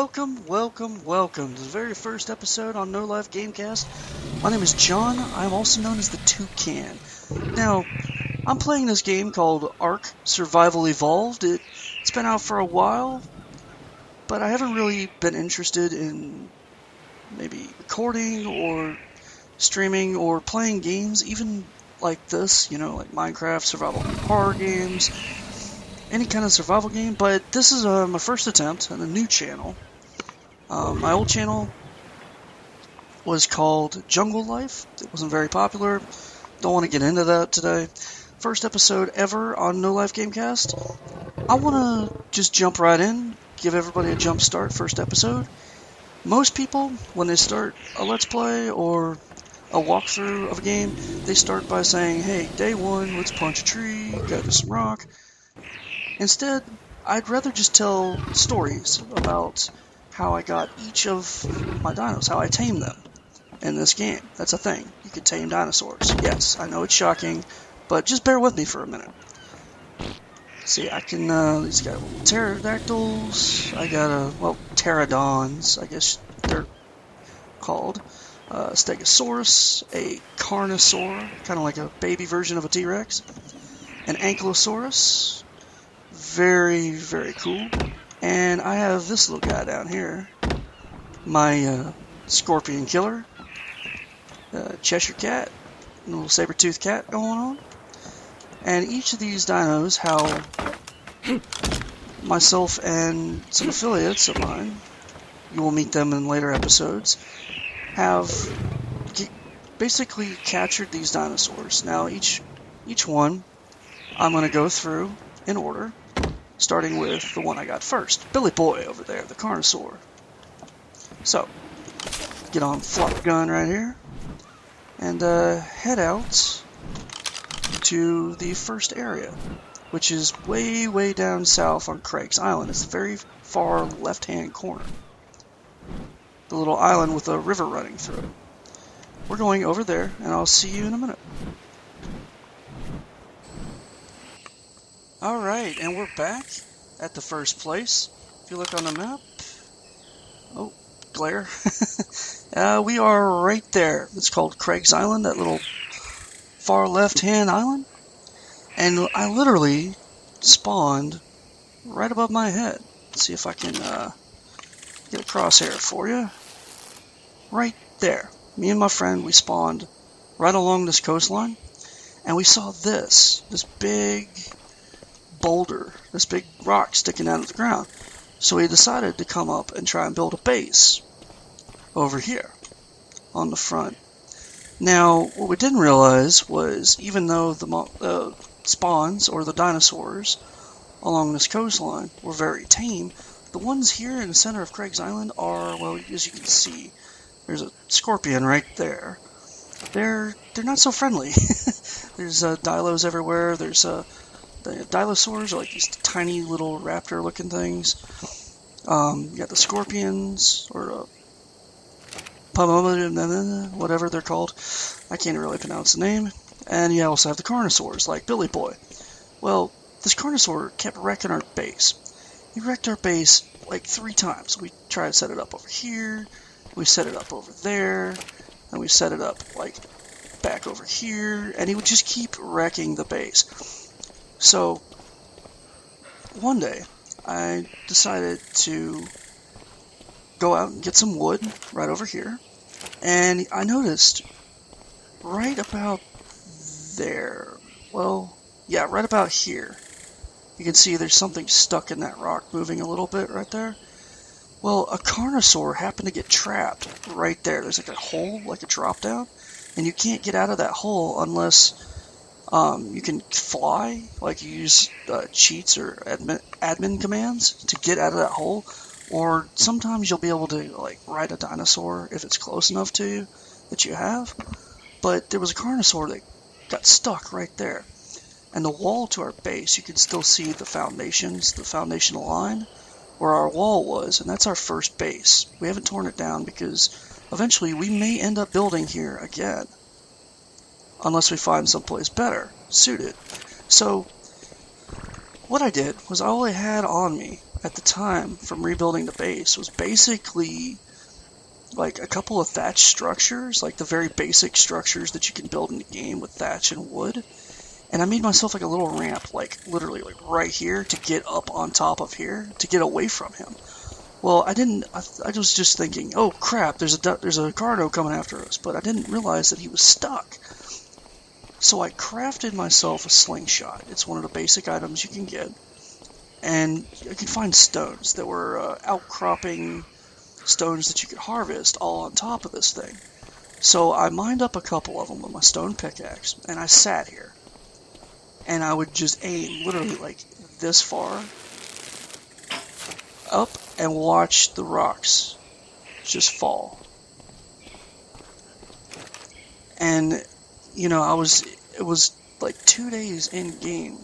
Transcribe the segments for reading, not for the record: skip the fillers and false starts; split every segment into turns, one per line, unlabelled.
welcome to the very first episode on NoLifeGamecast. My name is John. I'm also known as the Toucan. Now, I'm playing this game called Ark Survival Evolved. It's been out for a while, but I haven't really been interested in maybe recording or streaming or playing games, even like this, like Minecraft, survival horror games, any kind of survival game, but this is my first attempt on a new channel. My old channel was called Jungle Life. It wasn't very popular. Don't want to get into that today. First episode ever on No Life Gamecast. I want to just jump right in, give everybody a jump start first episode. Most people, when they start a Let's Play or a walkthrough of a game, they start by saying, hey, day one, let's punch a tree, gather some rock. Instead, I'd rather just tell stories about how I got each of my dinos, how I tamed them in this game. That's a thing. You can tame dinosaurs. Yes, I know it's shocking, but just bear with me for a minute. See, I can, these got pterodactyls, I got pterodons, I guess they're called, a stegosaurus, a carnosaur, kind of like a baby version of a T-Rex, an ankylosaurus, very, very cool. And I have this little guy down here, my scorpion killer, Cheshire cat, a little saber-toothed cat going on. And each of these dinos, how myself and some affiliates of mine, you will meet them in later episodes, have basically captured these dinosaurs. Now each one I'm going to go through in order, starting with the one I got first, Billy Boy over there, the Carnosaur. So, get on flop gun right here, and head out to the first area, which is way, way down south on Craig's Island. It's the very far left-hand corner. The little island with a river running through it. We're going over there, and I'll see you in a minute. Alright, and we're back at the first place. If you look on the map, oh, glare. We are right there. It's called Craig's Island, that little far left-hand island. And I literally spawned right above my head. Let's see if I can get a crosshair for you. Right there. Me and my friend, we spawned right along this coastline. And we saw this big boulder, this big rock sticking out of the ground. So we decided to come up and try and build a base over here on the front. Now, what we didn't realize was, even though the spawns, or the dinosaurs, along this coastline were very tame, the ones here in the center of Craig's Island are, well, as you can see, there's a scorpion right there. They're not so friendly. There's dilos everywhere. There's the dilosaurs are like these tiny little raptor-looking things. You got the scorpions, or whatever they're called. I can't really pronounce the name. And you also have the carnosaurs, like Billy Boy. Well, this carnosaur kept wrecking our base. He wrecked our base like 3 times. We tried to set it up over here, we set it up over there, and we set it up like back over here, and he would just keep wrecking the base. So, one day, I decided to go out and get some wood right over here, and I noticed right about there, well, yeah, right about here, you can see there's something stuck in that rock moving a little bit right there. Well, a carnosaur happened to get trapped right there. There's like a hole, like a drop down, and you can't get out of that hole unless you can fly, like you use cheats or admin commands to get out of that hole, or sometimes you'll be able to like ride a dinosaur if it's close enough to you that you have. But there was a carnosaur that got stuck right there, and the wall to our base, you can still see the foundations, the foundational line where our wall was, and that's our first base. We haven't torn it down because eventually we may end up building here again, unless we find someplace better suited. So what I did was all I had on me at the time from rebuilding the base was basically like a couple of thatch structures, like the very basic structures that you can build in the game with thatch and wood. And I made myself like a little ramp, like literally like right here to get up on top of here to get away from him. Well, I was just thinking, oh crap, there's a Carno coming after us, but I didn't realize that he was stuck. So I crafted myself a slingshot. It's one of the basic items you can get. And you could find stones that were outcropping stones that you could harvest all on top of this thing. So I mined up a couple of them with my stone pickaxe, and I sat here. And I would just aim literally like this far up and watch the rocks just fall. And, you know, it was like 2 days in game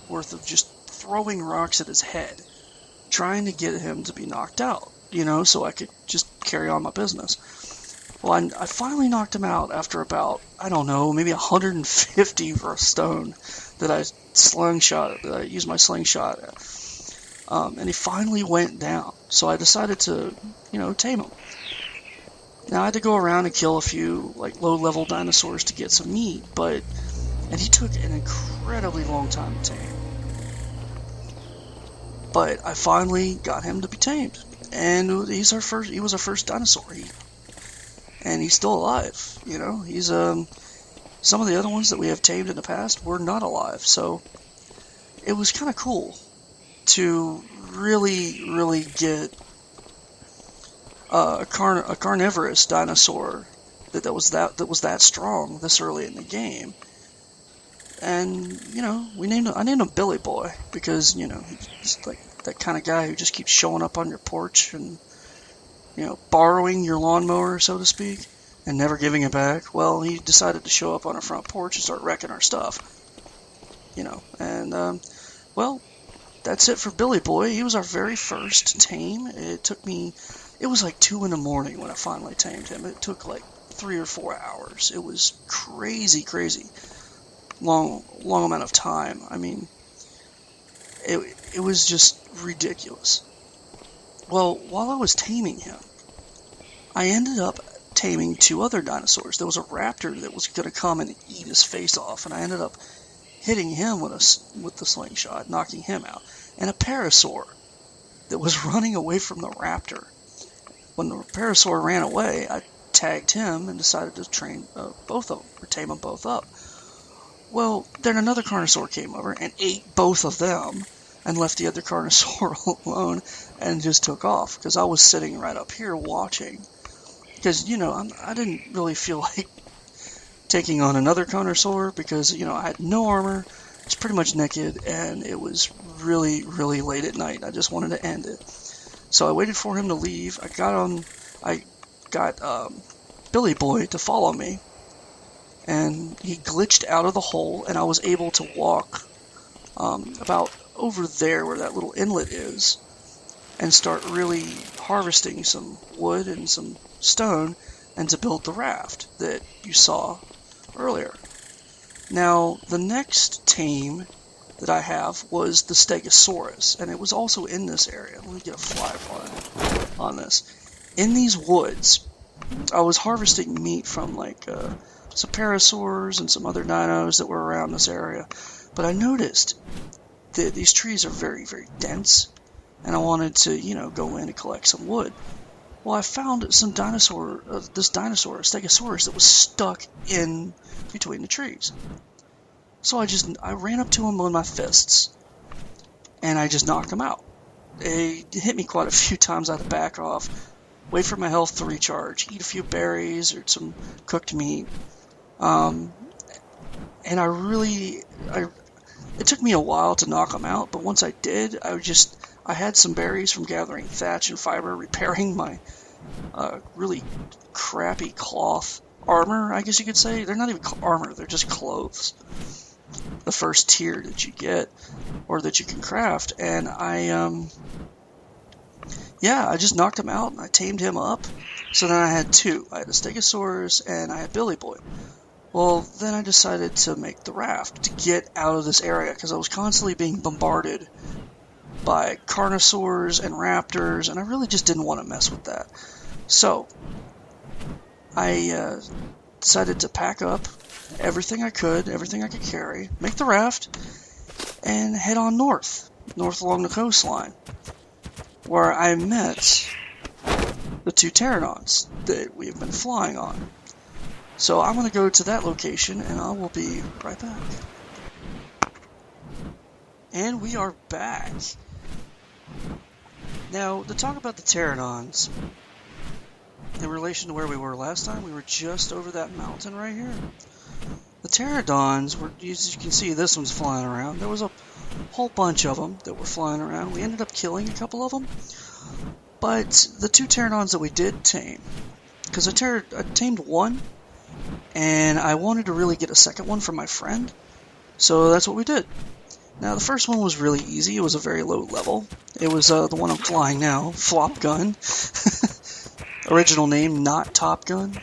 worth of just throwing rocks at his head, trying to get him to be knocked out, you know, so I could just carry on my business. Well, I finally knocked him out after about, I don't know, maybe 150 for a stone that I used my slingshot at. And he finally went down. So I decided to, you know, tame him. Now I had to go around and kill a few, like, low-level dinosaurs to get some meat, and he took an incredibly long time to tame. But I finally got him to be tamed. And he was our first dinosaur. And he's still alive, you know. He's, some of the other ones that we have tamed in the past were not alive, so it was kind of cool to really, really get a carnivorous dinosaur that was that strong this early in the game. And, you know, I named him Billy Boy because, you know, he's like that kind of guy who just keeps showing up on your porch and, you know, borrowing your lawnmower, so to speak, and never giving it back. Well, he decided to show up on our front porch and start wrecking our stuff, you know. And, well, that's it for Billy Boy. He was our very first tame. It was like 2 in the morning when I finally tamed him. It took like 3 or 4 hours. It was crazy long amount of time. I mean, it was just ridiculous. Well, while I was taming him, I ended up taming 2 other dinosaurs. There was a raptor that was going to come and eat his face off, and I ended up hitting him with the slingshot, knocking him out. And a parasaur that was running away from the raptor. When the parasaur ran away, I tagged him and decided to train both of them, or tame them both up. Well, then another carnosaur came over and ate both of them and left the other carnosaur alone and just took off, because I was sitting right up here watching. Because, you know, I didn't really feel like taking on another carnosaur because, you know, I had no armor, I was pretty much naked, and it was really, really late at night. I just wanted to end it. So I waited for him to leave. I got Billy Boy to follow me, and he glitched out of the hole, and I was able to walk about over there where that little inlet is and start really harvesting some wood and some stone and to build the raft that you saw earlier. Now, the next tame that I have was the Stegosaurus, and it was also in this area. Let me get a fly on this. In these woods, I was harvesting meat from like some parasaurs and some other dinos that were around this area, but I noticed that these trees are very, very dense, and I wanted to, you know, go in and collect some wood. Well, I found some this dinosaur, Stegosaurus, that was stuck in between the trees. So I ran up to him with my fists, and I just knocked him out. He hit me quite a few times. I had to back off, wait for my health to recharge, eat a few berries or some cooked meat. And it took me a while to knock him out, but once I did, I had some berries from gathering thatch and fiber, repairing my really crappy cloth armor, I guess you could say. They're not even armor, they're just clothes. The first tier that you get, or that you can craft, and I just knocked him out, and I tamed him up. So then I had 2. I had a Stegosaurus, and I had Billy Boy. Well, then I decided to make the raft to get out of this area, because I was constantly being bombarded by carnosaurs and raptors, and I really just didn't want to mess with that. So I decided to pack up everything I could carry, make the raft, and head on north along the coastline, where I met the two pteranodons that we have been flying on. So I'm going to go to that location, and I will be right back. And we are back. Now, to talk about the pteranodons, in relation to where we were last time, we were just over that mountain right here. The pteranodons were, as you can see, this one's flying around. There was a whole bunch of them that were flying around. We ended up killing a couple of them. But the two pteranodons that we did tame, because I tamed one, and I wanted to really get a second one for my friend, so that's what we did. Now, the first one was really easy. It was a very low level. It was the one I'm flying now, Flop Gun. Original name, not Top Gun.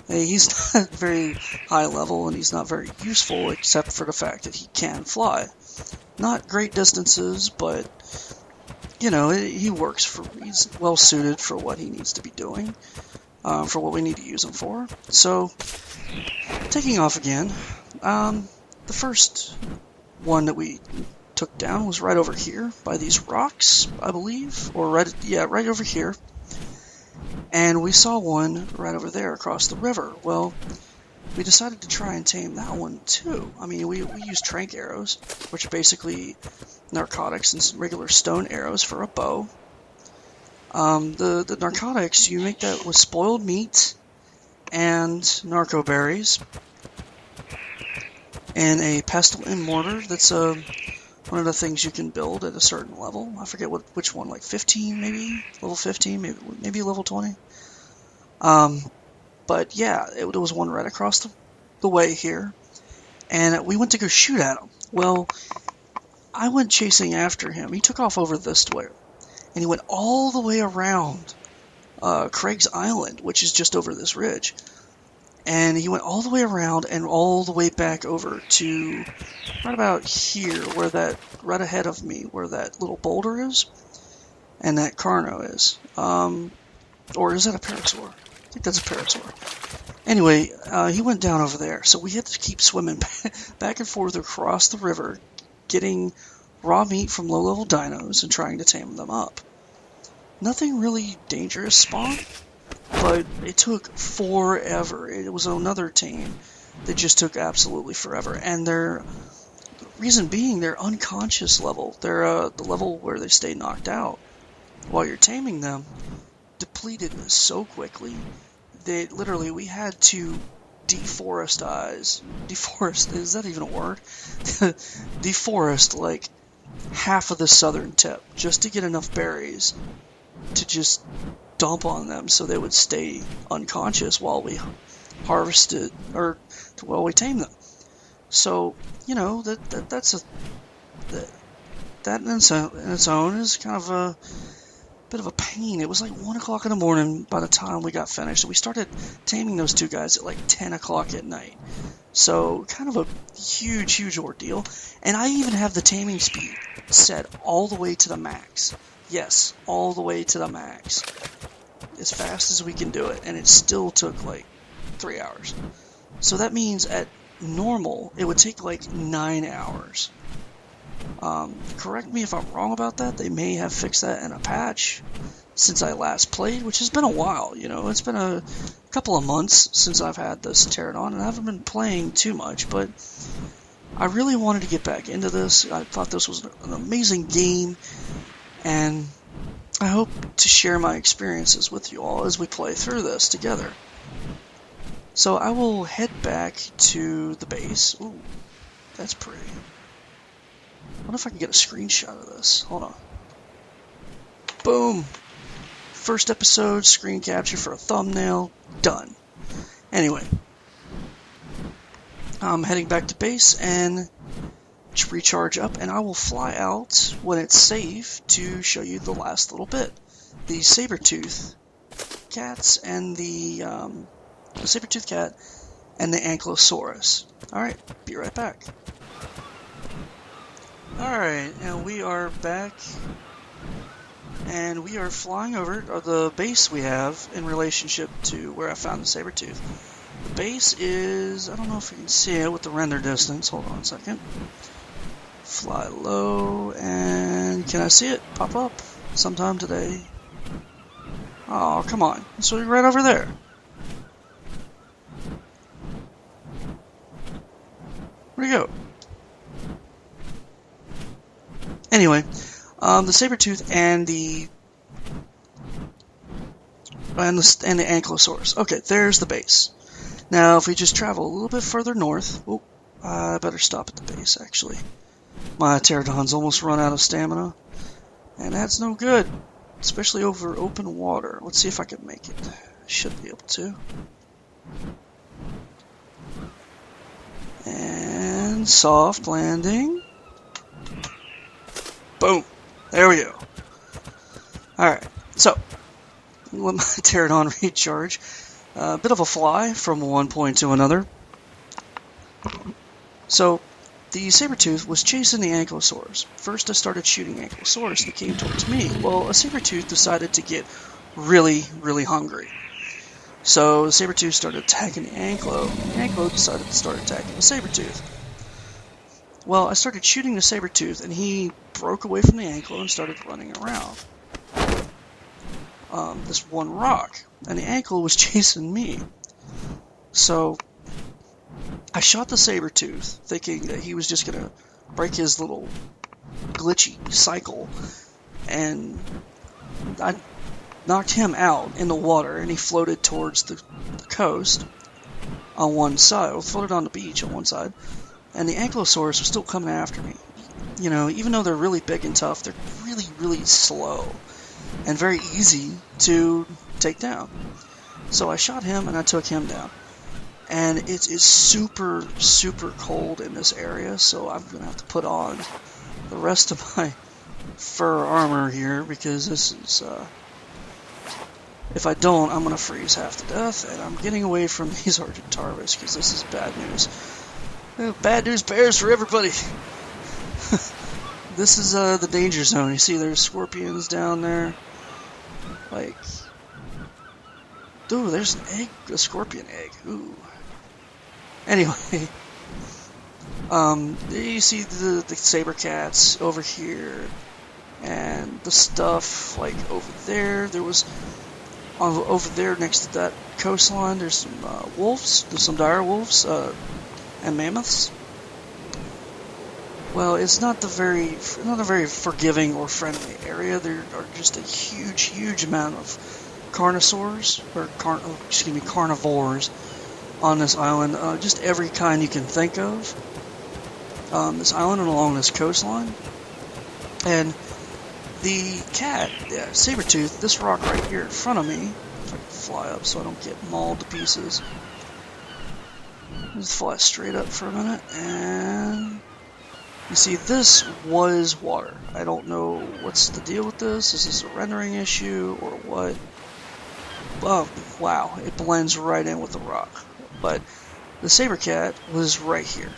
Hey, he's not very high level, and he's not very useful, except for the fact that he can fly. Not great distances, but, you know, he works he's well suited for what he needs to be doing, for what we need to use him for. So, taking off again, the first one that we took down was right over here, by these rocks, I believe, or right over here. And we saw one right over there across the river. Well, we decided to try and tame that one too. I mean, we used trank arrows, which are basically narcotics and regular stone arrows for a bow. The narcotics, you make that with spoiled meat and narco berries and a pestle and mortar. That's one of the things you can build at a certain level. I forget which one, like 15 maybe? Level 15, maybe level 20. But yeah, it was one right across the way here. And we went to go shoot at him. Well, I went chasing after him. He took off over this way. And he went all the way around Craig's Island, which is just over this ridge. And he went all the way around and all the way back over to right about here, right ahead of me, where that little boulder is, and that Carno is. Or is that a Parasaur? I think that's a Parasaur. Anyway, he went down over there, so we had to keep swimming back and forth across the river, getting raw meat from low-level dinos and trying to tame them up. Nothing really dangerous spawned, but it took forever. It was another tame that just took absolutely forever. And the reason being, their unconscious level, the level where they stay knocked out while you're taming them, depleted so quickly that literally we had to deforest, is that even a word? Deforest like half of the southern tip just to get enough berries to just dump on them so they would stay unconscious while we harvested, or while we tamed them. So, you know, that in its own is kind of a bit of a pain. It was like 1 o'clock in the morning by the time we got finished. So we started taming those two guys at like 10 o'clock at night. So kind of a huge ordeal. And I even have the taming speed set all the way to the max. Yes, all the way to the max. As fast as we can do it. And it still took like 3 hours. So that means at normal, it would take like 9 hours. Correct me if I'm wrong about that. They may have fixed that in a patch since I last played, which has been a while. You know, it's been a couple of months since I've had this Pteranodon, and I haven't been playing too much, but I really wanted to get back into this. I thought this was an amazing game, and I hope to share my experiences with you all as we play through this together. So I will head back to the base. Ooh, that's pretty. I wonder if I can get a screenshot of this. Hold on. Boom! First episode, screen capture for a thumbnail, done. Anyway, I'm heading back to base and recharge up, and I will fly out when it's safe to show you the last little bit. The saber-tooth cats and the saber-tooth cat and the Ankylosaurus. Alright, be right back. Alright, and we are back, and we are flying over the base we have in relationship to where I found the saber-tooth. The base is, I don't know if you can see it with the render distance, hold on a second. Fly low, and can I see it pop up sometime today? Oh, come on, it's right over there. Where'd he go? Anyway, the saber-tooth and the ankylosaurus. Okay, there's the base. Now, if we just travel a little bit further north, oh, I better stop at the base. Actually, my pterodon's almost run out of stamina, and that's no good, especially over open water. Let's see if I can make it. I should be able to. And soft landing. Boom! There we go. Alright, so, let my pterodon recharge. A bit of a fly from one point to another. So, the saber-tooth was chasing the ankylosaurus. First I started shooting ankylosaurus and it came towards me. Well, a saber-tooth decided to get really, really hungry. So, the saber-tooth started attacking the ankylo. The ankylo decided to start attacking the saber-tooth. Well, I started shooting the saber-tooth, and he broke away from the ankylo and started running around this one rock, and the ankylo was chasing me. So I shot the saber-tooth, thinking that he was just going to break his little glitchy cycle, and I knocked him out in the water, and he floated towards the coast on one side, or floated on the beach on one side. And the ankylosaurus was still coming after me. You know, even though they're really big and tough, they're really, really slow and very easy to take down. So I shot him and I took him down. And it is super, super cold in this area, so I'm going to have to put on the rest of my fur armor here, because this is, if I don't, I'm going to freeze half to death, and I'm getting away from these Argentavis, because this is bad news. Bad news bears for everybody. This is the danger zone. You see there's scorpions down there. Like, ooh, there's an egg, a scorpion egg. Ooh. Anyway, you see the saber cats over here, and the stuff like over there. There was over there next to that coastline. There's some wolves. There's some dire wolves. And mammoths. Well, it's not a very forgiving or friendly area. There are just a huge amount of carnivores on this island. Just every kind you can think of. This island and along this coastline. And the cat, saber-tooth, this rock right here in front of me, if I can fly up so I don't get mauled to pieces. Just fly straight up for a minute, and you see this was water. I don't know what's the deal with this. Is this a rendering issue or what? Oh, wow, it blends right in with the rock. But the saber cat was right here,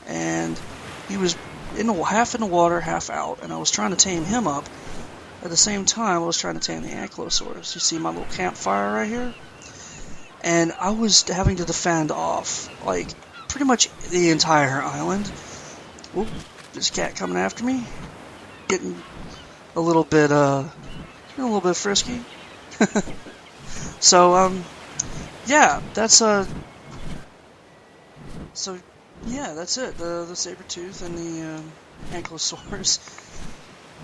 and he was half in the water, half out, and I was trying to tame him up. At the same time, I was trying to tame the ankylosaurus. You see my little campfire right here? And I was having to defend off, like, pretty much the entire island. Oop, this cat coming after me. Getting a little bit frisky. So, yeah, that's, yeah, that's it. The saber-tooth and the, ankylosaurus.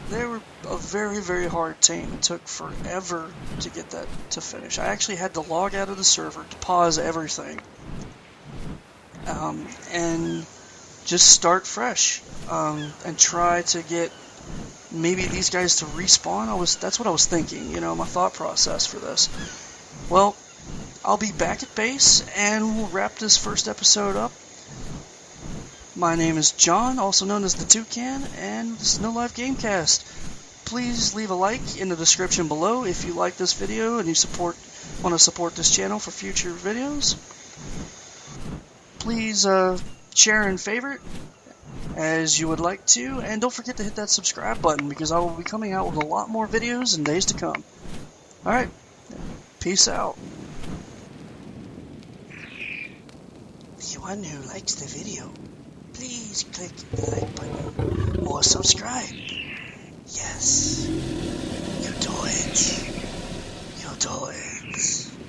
They were a very, very hard tame. It took forever to get that to finish. I actually had to log out of the server to pause everything. And just start fresh. And try to get maybe these guys to respawn. That's what I was thinking, you know, my thought process for this. Well, I'll be back at base, and we'll wrap this first episode up. My name is John, also known as the Toucan, and this is NoLifeGamecast. Please leave a like in the description below if you like this video and you want to support this channel for future videos. Please share and favorite, as you would like to, and don't forget to hit that subscribe button because I will be coming out with a lot more videos in days to come. Alright, peace out. Anyone who likes the video, please click the like button or subscribe. Yes, you do it. You do it.